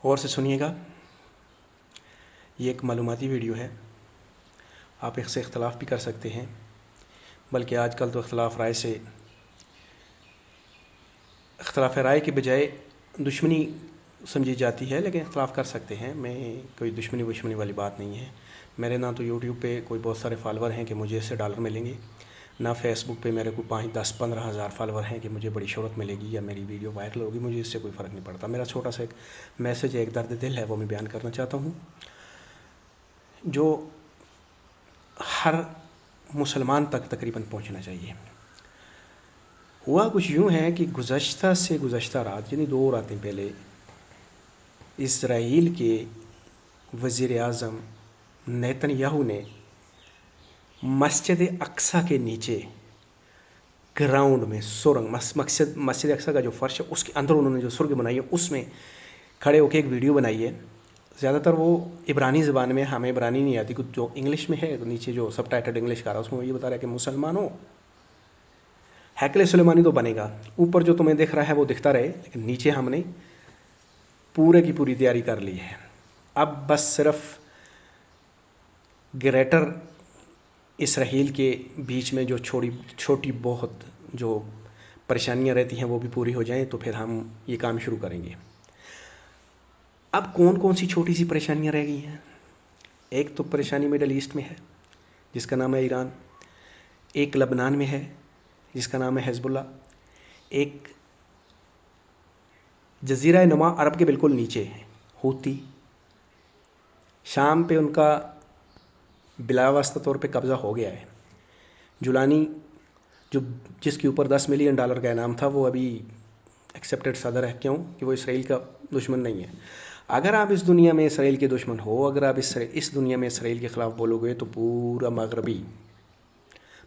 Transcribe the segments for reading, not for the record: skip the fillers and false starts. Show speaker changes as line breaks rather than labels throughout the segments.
غور سے سنیے گا، یہ ایک معلوماتی ویڈیو ہے، آپ اس سے اختلاف بھی کر سکتے ہیں، بلکہ آج کل تو اختلاف رائے کے بجائے دشمنی سمجھی جاتی ہے، لیکن اختلاف کر سکتے ہیں، میں کوئی دشمنی والی بات نہیں ہے۔ میرے نہ تو یوٹیوب پہ کوئی بہت سارے فالوور ہیں کہ مجھے اس سے ڈالر ملیں گے، نہ فیس بک پہ میرے کو 5، 10، 15 ہزار فالوور ہیں کہ مجھے بڑی شہرت ملے گی یا میری ویڈیو وائرل ہوگی، مجھے اس سے کوئی فرق نہیں پڑتا۔ میرا چھوٹا سا ایک میسج ہے، ایک درد دل ہے، وہ میں بیان کرنا چاہتا ہوں، جو ہر مسلمان تک تقریباً پہنچنا چاہیے۔ ہوا کچھ یوں ہے کہ گزشتہ رات، یعنی 2 راتیں پہلے، اسرائیل کے وزیر اعظم نیتن یاہو نے مسجد اقصی کے نیچے گراؤنڈ میں سرنگ، مسجد اقصی کا جو فرش ہے اس کے اندر انہوں نے جو سرنگ بنائی ہے، اس میں کھڑے ہو کے ایک ویڈیو بنائی ہے۔ زیادہ تر وہ عبرانی زبان میں، ہمیں عبرانی نہیں آتی، کچھ جو انگلش میں ہے، نیچے جو سب ٹائٹل انگلش کا رہا ہے اس میں وہ یہ بتا رہا ہے کہ مسلمانوں، ہیکل سلیمانی تو بنے گا، اوپر جو تمہیں دکھ رہا ہے وہ دکھتا رہے، لیکن نیچے ہم نے پورے کی پوری تیاری کر لی ہے۔ اب بس صرف گریٹر اسرائیل کے بیچ میں جو چھوٹی بہت جو پریشانیاں رہتی ہیں وہ بھی پوری ہو جائیں تو پھر ہم یہ کام شروع کریں گے۔ اب کون سی چھوٹی سی پریشانیاں رہ گئی ہیں؟ ایک تو پریشانی مڈل ایسٹ میں ہے جس کا نام ہے ایران، ایک لبنان میں ہے جس کا نام ہے حزب اللہ، ایک جزیرہ نما عرب کے بالکل نیچے ہے ہوتی، شام پہ ان کا بلا واسطہ طور پہ قبضہ ہو گیا ہے۔ جولانی جس کے اوپر $10 ملین کا انعام تھا، وہ ابھی ایکسیپٹڈ صدر ہے۔ کیوں؟ کہ وہ اسرائیل کا دشمن نہیں ہے۔ اگر آپ اس دنیا میں اسرائیل کے دشمن ہو، اگر آپ اس دنیا میں اسرائیل کے خلاف بولو گے تو پورا مغربی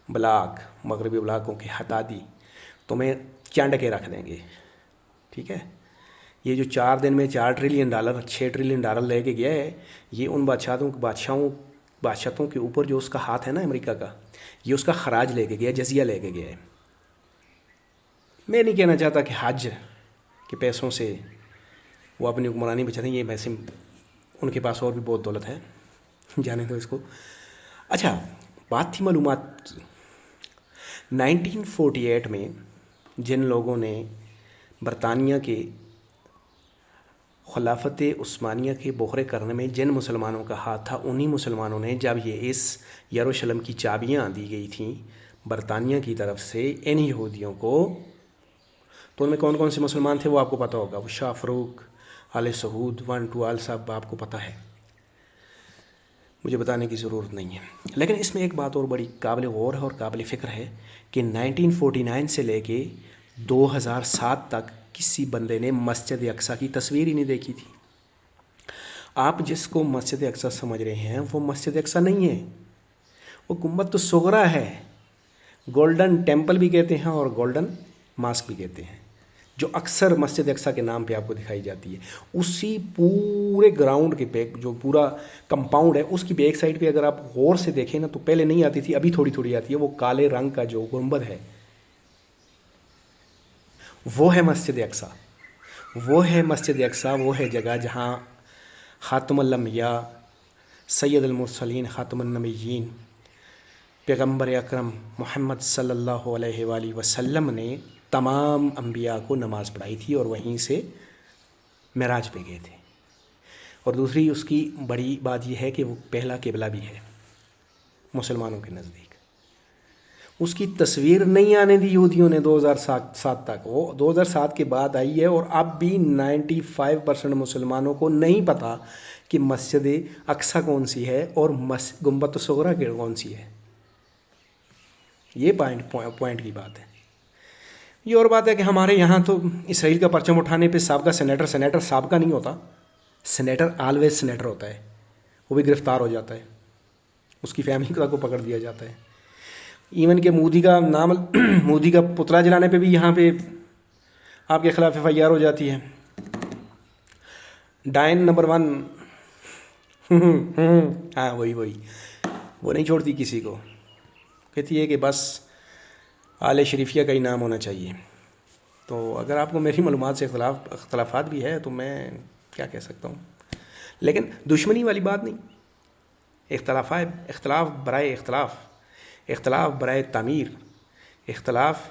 بلاکوں کے ہتادی تمہیں چانڈ کے رکھ دیں گے، ٹھیک ہے؟ یہ جو 4 دن میں $4 ٹریلین، $6 ٹریلین لے کے گیا ہے، یہ ان بادشاہتوں کے اوپر جو اس کا ہاتھ ہے نا امریکہ کا، یہ اس کا خراج لے کے گیا، جزیہ لے کے گیا ہے۔ میں نہیں کہنا چاہتا کہ حج کے پیسوں سے وہ اپنی حکمرانی بچاتے ہیں، یہ ویسے ان کے پاس اور بھی بہت دولت ہے، جانے دو اس کو۔ اچھا، بات تھی معلومات کی۔ 1948 میں جن لوگوں نے برطانیہ کے خلافت عثمانیہ کے بحرے کرنے میں جن مسلمانوں کا ہاتھ تھا، انہی مسلمانوں نے جب یہ اس یروشلم کی چابیاں دی گئی تھیں برطانیہ کی طرف سے ان یہودیوں کو، تو ان میں کون سے مسلمان تھے وہ آپ کو پتہ ہوگا، وہ شاہ فاروق، آل سعود، 1، 2 آل صاحب آپ کو پتہ ہے، مجھے بتانے کی ضرورت نہیں ہے۔ لیکن اس میں ایک بات اور بڑی قابل غور ہے اور قابل فکر ہے کہ 1949 سے لے کے 2007 تک کسی بندے نے مسجد اقصی کی تصویر ہی نہیں دیکھی تھی۔ آپ جس کو مسجد اقصی سمجھ رہے ہیں وہ مسجد اقصی نہیں ہے، وہ گنبد الصغریٰ ہے، گولڈن ٹیمپل بھی کہتے ہیں اور گولڈن ماسک بھی کہتے ہیں، جو اکثر مسجد اقصی کے نام پہ آپ کو دکھائی جاتی ہے۔ اسی پورے گراؤنڈ کے بیک، جو پورا کمپاؤنڈ ہے، اس کی بیک سائڈ پہ اگر آپ غور سے دیکھیں نا تو پہلے نہیں آتی تھی، ابھی تھوڑی آتی ہے، وہ کالے رنگ کا جو گنبد ہے وہ ہے مسجد اقصی۔ وہ ہے جگہ جہاں خاتم الانبیاء، سید المرسلین، خاتم النبیین، پیغمبر اکرم محمد صلی اللہ علیہ وآلہ وسلم نے تمام انبیاء کو نماز پڑھائی تھی اور وہیں سے معراج پہ گئے تھے۔ اور دوسری اس کی بڑی بات یہ ہے کہ وہ پہلا قبلہ بھی ہے مسلمانوں کے نزدیک۔ اس کی تصویر نہیں آنے دی یہودیوں نے 2007 تک، وہ 2007 کے بعد آئی ہے، اور اب بھی 95% مسلمانوں کو نہیں پتہ کہ مسجد اقصی کون سی ہے اور گنبد الصغریٰ کون سی ہے۔ یہ پوائنٹ کی بات ہے۔ یہ اور بات ہے کہ ہمارے یہاں تو اسرائیل کا پرچم اٹھانے پہ سابقہ سینیٹر سابقہ نہیں ہوتا، سینیٹر آلویز سینیٹر ہوتا ہے، وہ بھی گرفتار ہو جاتا ہے، اس کی فیملی کو پکڑ دیا جاتا ہے۔ ایون کہ مودی کا پتلا جلانے پہ بھی یہاں پہ آپ کے خلاف FIR ہو جاتی ہے۔ ڈائن نمبر 1 ہاں وہی وہ نہیں چھوڑتی کسی کو، کہتی ہے کہ بس آل شریفیہ کا ہی نام ہونا چاہیے۔ تو اگر آپ کو میری معلومات سے اختلافات بھی ہے تو میں کیا کہہ سکتا ہوں. لیکن دشمنی والی بات نہیں. اختلاف برائے اختلاف، اختلاف برائے تعمیر، اختلاف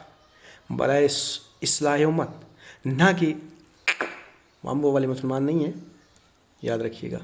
برائے اصلاح امت، نہ کہ ہم وہ والے مسلمان نہیں ہیں. یاد رکھیے گا.